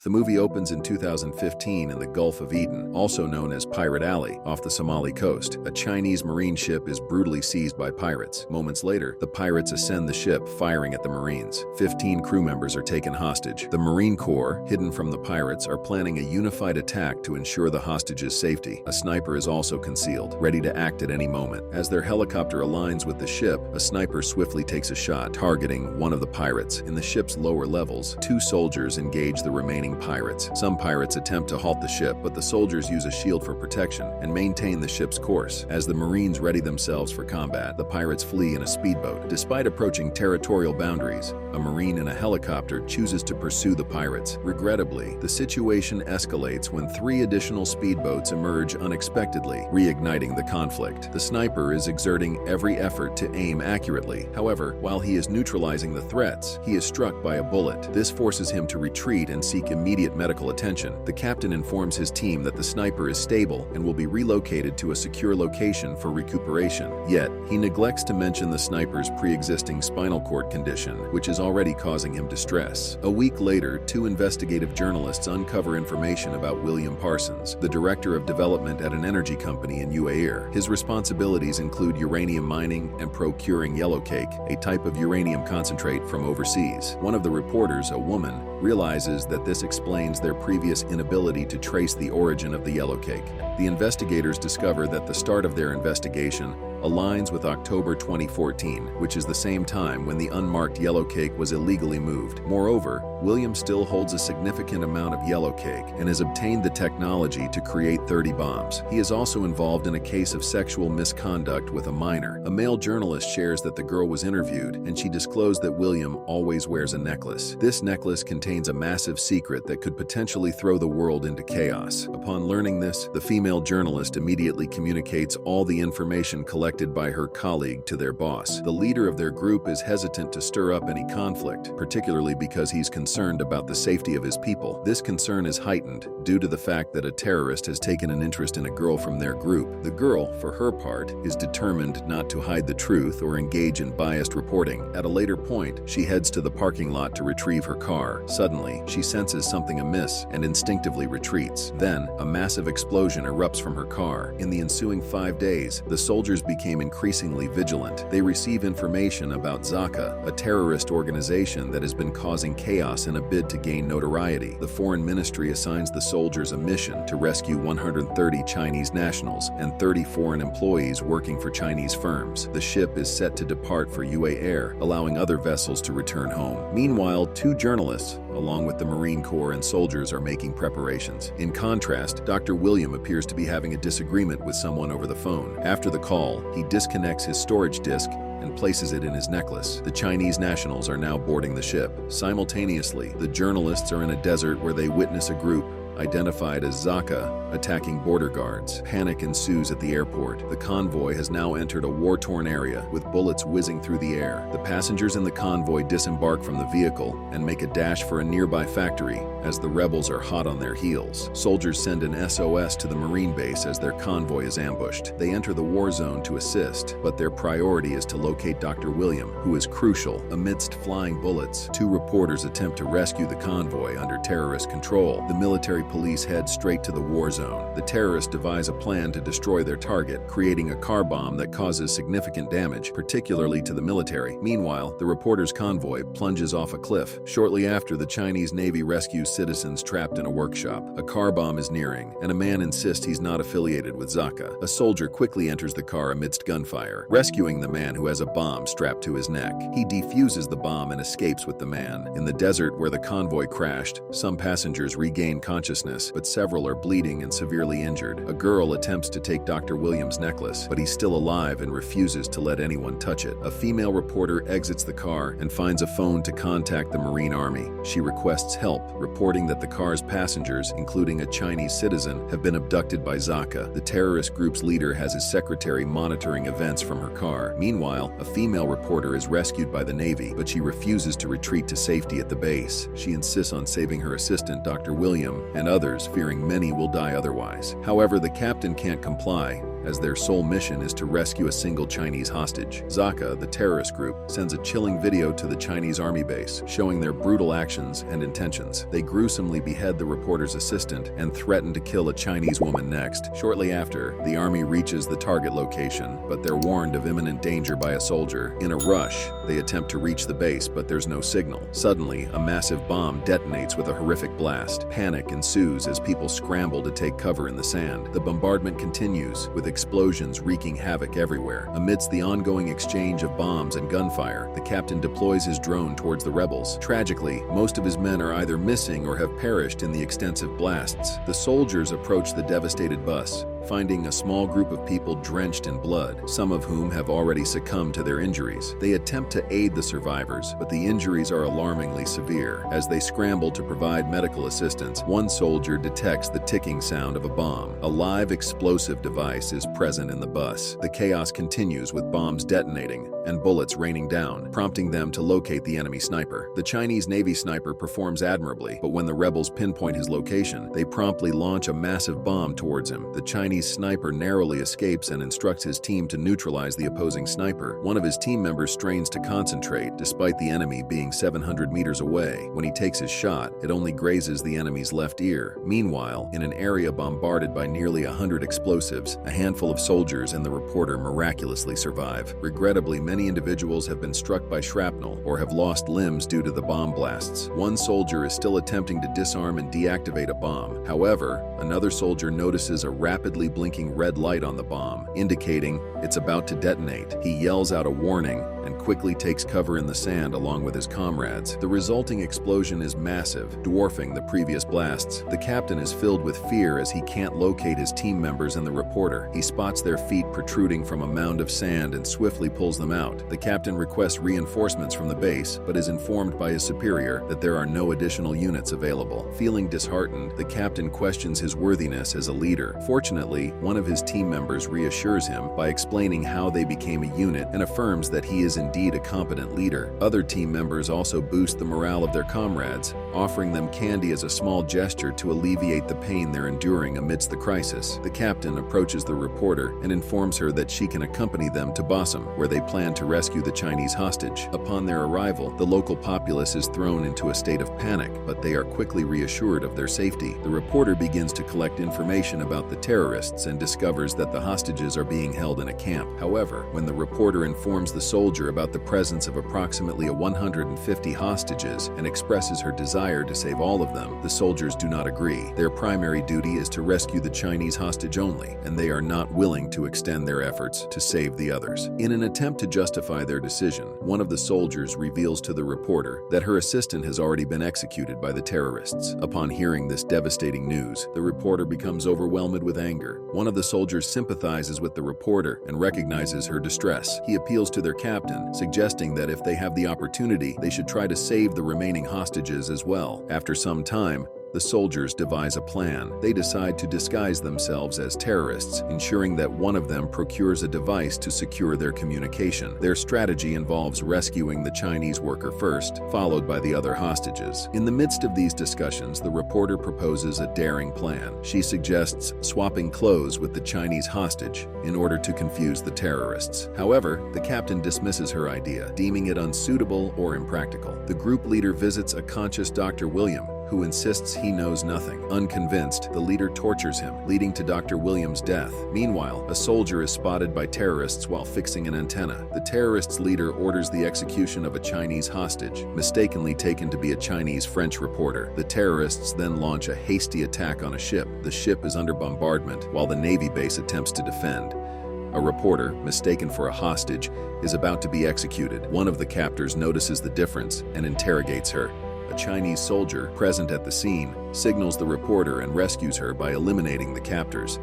The movie opens in 2015 in the Gulf of Aden, also known as Pirate Alley, off the Somali coast. A Chinese marine ship is brutally seized by pirates. Moments later, the pirates ascend the ship, firing at the Marines. 15 crew members are taken hostage. The Marine Corps, hidden from the pirates, are planning a unified attack to ensure the hostages' safety. A sniper is also concealed, ready to act at any moment. As their helicopter aligns with the ship, a sniper swiftly takes a shot, targeting one of the pirates. In the ship's lower levels, 2 soldiers engage the remaining pirates. Some pirates attempt to halt the ship, but the soldiers use a shield for protection and maintain the ship's course. As the Marines ready themselves for combat, the pirates flee in a speedboat. Despite approaching territorial boundaries, a Marine in a helicopter chooses to pursue the pirates. Regrettably, the situation escalates when 3 additional speedboats emerge unexpectedly, reigniting the conflict. The sniper is exerting every effort to aim accurately. However, while he is neutralizing the threats, he is struck by a bullet. This forces him to retreat and seek immediate medical attention. The captain informs his team that the sniper is stable and will be relocated to a secure location for recuperation. Yet, he neglects to mention the sniper's pre-existing spinal cord condition, which is already causing him distress. A week later, 2 investigative journalists uncover information about William Parsons, the director of development at an energy company in UAE. His responsibilities include uranium mining and procuring yellowcake, a type of uranium concentrate from overseas. One of the reporters, a woman, realizes that this explains their previous inability to trace the origin of the yellowcake. The investigators discover that the start of their investigation aligns with October 2014, which is the same time when the unmarked yellowcake was illegally moved. Moreover, William still holds a significant amount of yellowcake and has obtained the technology to create 30 bombs. He is also involved in a case of sexual misconduct with a minor. A male journalist shares that the girl was interviewed, and she disclosed that William always wears a necklace. This necklace contains a massive secret that could potentially throw the world into chaos. Upon learning this, the female journalist immediately communicates all the information collected by her colleague to their boss. The leader of their group is hesitant to stir up any conflict, particularly because he's concerned about the safety of his people. This concern is heightened due to the fact that a terrorist has taken an interest in a girl from their group. The girl, for her part, is determined not to hide the truth or engage in biased reporting. At a later point, she heads to the parking lot to retrieve her car. Suddenly, she senses something amiss and instinctively retreats. Then, a massive explosion erupts from her car. In the ensuing 5 days, the soldiers became increasingly vigilant. They receive information about Zaka, a terrorist organization that has been causing chaos in a bid to gain notoriety. The foreign ministry assigns the soldiers a mission to rescue 130 Chinese nationals and 30 foreign employees working for Chinese firms. The ship is set to depart for UAE, allowing other vessels to return home. Meanwhile, 2 journalists, along with the Marine Corps and soldiers, are making preparations. In contrast, Dr. William appears to be having a disagreement with someone over the phone. After the call, he disconnects his storage disk and places it in his necklace. The Chinese nationals are now boarding the ship. Simultaneously, the journalists are in a desert where they witness a group identified as Zaka attacking border guards. Panic ensues at the airport. The convoy has now entered a war-torn area with bullets whizzing through the air. The passengers in the convoy disembark from the vehicle and make a dash for a nearby factory as the rebels are hot on their heels. Soldiers send an SOS to the Marine base as their convoy is ambushed. They enter the war zone to assist, but their priority is to locate Dr. William, who is crucial. Amidst flying bullets, 2 reporters attempt to rescue the convoy under terrorist control. The military police head straight to the war zone. The terrorists devise a plan to destroy their target, creating a car bomb that causes significant damage, particularly to the military. Meanwhile, the reporters' convoy plunges off a cliff. Shortly after, the Chinese Navy rescues citizens trapped in a workshop. A car bomb is nearing, and a man insists he's not affiliated with Zaka. A soldier quickly enters the car amidst gunfire, rescuing the man who has a bomb strapped to his neck. He defuses the bomb and escapes with the man. In the desert where the convoy crashed, some passengers regain consciousness, but several are bleeding and severely injured. A girl attempts to take Dr. William's necklace, but he's still alive and refuses to let anyone touch it. A female reporter exits the car and finds a phone to contact the Marine Army. She requests help, reporting that the car's passengers, including a Chinese citizen, have been abducted by Zaka. The terrorist group's leader has his secretary monitoring events from her car. Meanwhile, a female reporter is rescued by the Navy, but she refuses to retreat to safety at the base. She insists on saving her assistant, Dr. William, and others, fearing many will die otherwise. However, the captain can't comply as their sole mission is to rescue a single Chinese hostage. Zaka, the terrorist group, sends a chilling video to the Chinese army base, showing their brutal actions and intentions. They gruesomely behead the reporter's assistant and threaten to kill a Chinese woman next. Shortly after, the army reaches the target location, but they're warned of imminent danger by a soldier. In a rush, they attempt to reach the base, but there's no signal. Suddenly, a massive bomb detonates with a horrific blast. Panic ensues as people scramble to take cover in the sand. The bombardment continues, with explosions wreaking havoc everywhere. Amidst the ongoing exchange of bombs and gunfire, the captain deploys his drone towards the rebels. Tragically, most of his men are either missing or have perished in the extensive blasts. The soldiers approach the devastated bus, finding a small group of people drenched in blood, some of whom have already succumbed to their injuries. They attempt to aid the survivors, but the injuries are alarmingly severe. As they scramble to provide medical assistance, one soldier detects the ticking sound of a bomb. A live explosive device is present in the bus. The chaos continues with bombs detonating and bullets raining down, prompting them to locate the enemy sniper. The Chinese Navy sniper performs admirably, but when the rebels pinpoint his location, they promptly launch a massive bomb towards him. The Chinese sniper narrowly escapes and instructs his team to neutralize the opposing sniper. One of his team members strains to concentrate, despite the enemy being 700 meters away. When he takes his shot, it only grazes the enemy's left ear. Meanwhile, in an area bombarded by nearly 100 explosives, a handful of soldiers and the reporter miraculously survive. Regrettably, many individuals have been struck by shrapnel or have lost limbs due to the bomb blasts. One soldier is still attempting to disarm and deactivate a bomb. However, another soldier notices a rapidly blinking red light on the bomb, indicating it's about to detonate. He yells out a warning and quickly takes cover in the sand along with his comrades. The resulting explosion is massive, dwarfing the previous blasts. The captain is filled with fear as he can't locate his team members and the reporter. He spots their feet protruding from a mound of sand and swiftly pulls them out. The captain requests reinforcements from the base, but is informed by his superior that there are no additional units available. Feeling disheartened, the captain questions his worthiness as a leader. Fortunately, one of his team members reassures him by explaining how they became a unit and affirms that he is indeed a competent leader. Other team members also boost the morale of their comrades, offering them candy as a small gesture to alleviate the pain they're enduring amidst the crisis. The captain approaches the reporter and informs her that she can accompany them to Bassam, where they plan to rescue the Chinese hostage. Upon their arrival, the local populace is thrown into a state of panic, but they are quickly reassured of their safety. The reporter begins to collect information about the terrorists and discovers that the hostages are being held in a camp. However, when the reporter informs the soldier about the presence of approximately 150 hostages and expresses her desire to save all of them, the soldiers do not agree. Their primary duty is to rescue the Chinese hostage only, and they are not willing to extend their efforts to save the others. In an attempt to justify their decision, one of the soldiers reveals to the reporter that her assistant has already been executed by the terrorists. Upon hearing this devastating news, the reporter becomes overwhelmed with anger. One of the soldiers sympathizes with the reporter and recognizes her distress. He appeals to their captain, suggesting that if they have the opportunity, they should try to save the remaining hostages as well. After some time, the soldiers devise a plan. They decide to disguise themselves as terrorists, ensuring that one of them procures a device to secure their communication. Their strategy involves rescuing the Chinese worker first, followed by the other hostages. In the midst of these discussions, the reporter proposes a daring plan. She suggests swapping clothes with the Chinese hostage in order to confuse the terrorists. However, the captain dismisses her idea, deeming it unsuitable or impractical. The group leader visits a conscious Dr. William, who insists he knows nothing. Unconvinced, the leader tortures him, leading to Dr. William's death. Meanwhile, a soldier is spotted by terrorists while fixing an antenna. The terrorists' leader orders the execution of a Chinese hostage, mistakenly taken to be a Chinese-French reporter. The terrorists then launch a hasty attack on a ship. The ship is under bombardment, while the Navy base attempts to defend. A reporter, mistaken for a hostage, is about to be executed. One of the captors notices the difference and interrogates her. A Chinese soldier, present at the scene, signals the reporter and rescues her by eliminating the captors.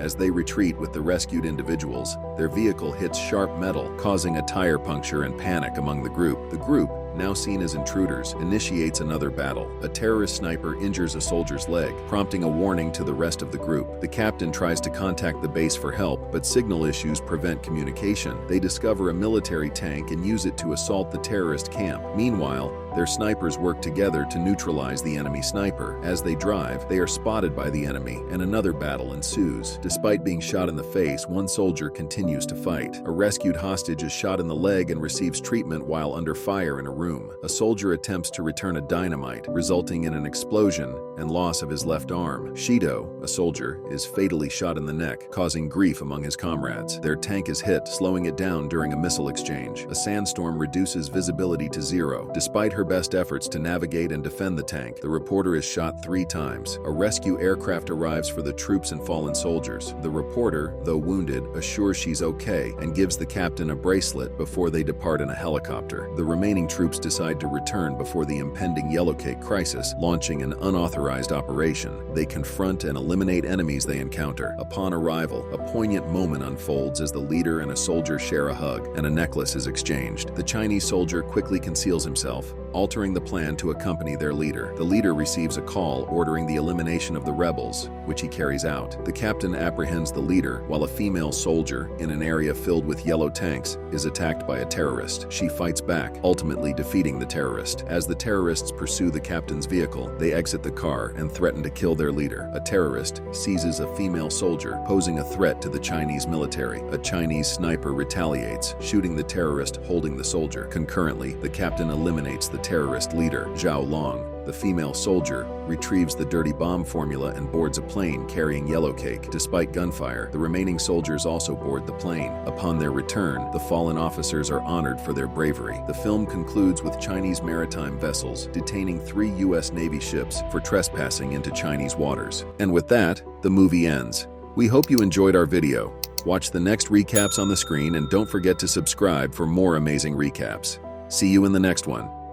As they retreat with the rescued individuals, their vehicle hits sharp metal, causing a tire puncture and panic among the group. The group, now seen as intruders, initiates another battle. A terrorist sniper injures a soldier's leg, prompting a warning to the rest of the group. The captain tries to contact the base for help, but signal issues prevent communication. They discover a military tank and use it to assault the terrorist camp. Meanwhile, Their snipers work together to neutralize the enemy sniper. As they drive, they are spotted by the enemy, and another battle ensues. Despite being shot in the face, one soldier continues to fight. A rescued hostage is shot in the leg and receives treatment while under fire in a room. A soldier attempts to return a dynamite, resulting in an explosion and loss of his left arm. Shido, a soldier, is fatally shot in the neck, causing grief among his comrades. Their tank is hit, slowing it down during a missile exchange. A sandstorm reduces visibility to zero. Despite her best efforts to navigate and defend the tank, the reporter is shot 3 times. A rescue aircraft arrives for the troops and fallen soldiers. The reporter, though wounded, assures she's okay and gives the captain a bracelet before they depart in a helicopter. The remaining troops decide to return before the impending Yellowcake crisis, launching an unauthorized operation. They confront and eliminate enemies they encounter. Upon arrival, a poignant moment unfolds as the leader and a soldier share a hug, and a necklace is exchanged. The Chinese soldier quickly conceals himself, altering the plan to accompany their leader. The leader receives a call ordering the elimination of the rebels, which he carries out. The captain apprehends the leader, while a female soldier, in an area filled with yellow tanks, is attacked by a terrorist. She fights back, ultimately defeating the terrorist. As the terrorists pursue the captain's vehicle, they exit the car and threaten to kill their leader. A terrorist seizes a female soldier, posing a threat to the Chinese military. A Chinese sniper retaliates, shooting the terrorist holding the soldier. Concurrently, the captain eliminates the terrorist leader. Zhao Long, the female soldier, retrieves the dirty bomb formula and boards a plane carrying Yellowcake. Despite gunfire, the remaining soldiers also board the plane. Upon their return, the fallen officers are honored for their bravery. The film concludes with Chinese maritime vessels detaining 3 U.S. Navy ships for trespassing into Chinese waters. And with that, the movie ends. We hope you enjoyed our video. Watch the next recaps on the screen and don't forget to subscribe for more amazing recaps. See you in the next one.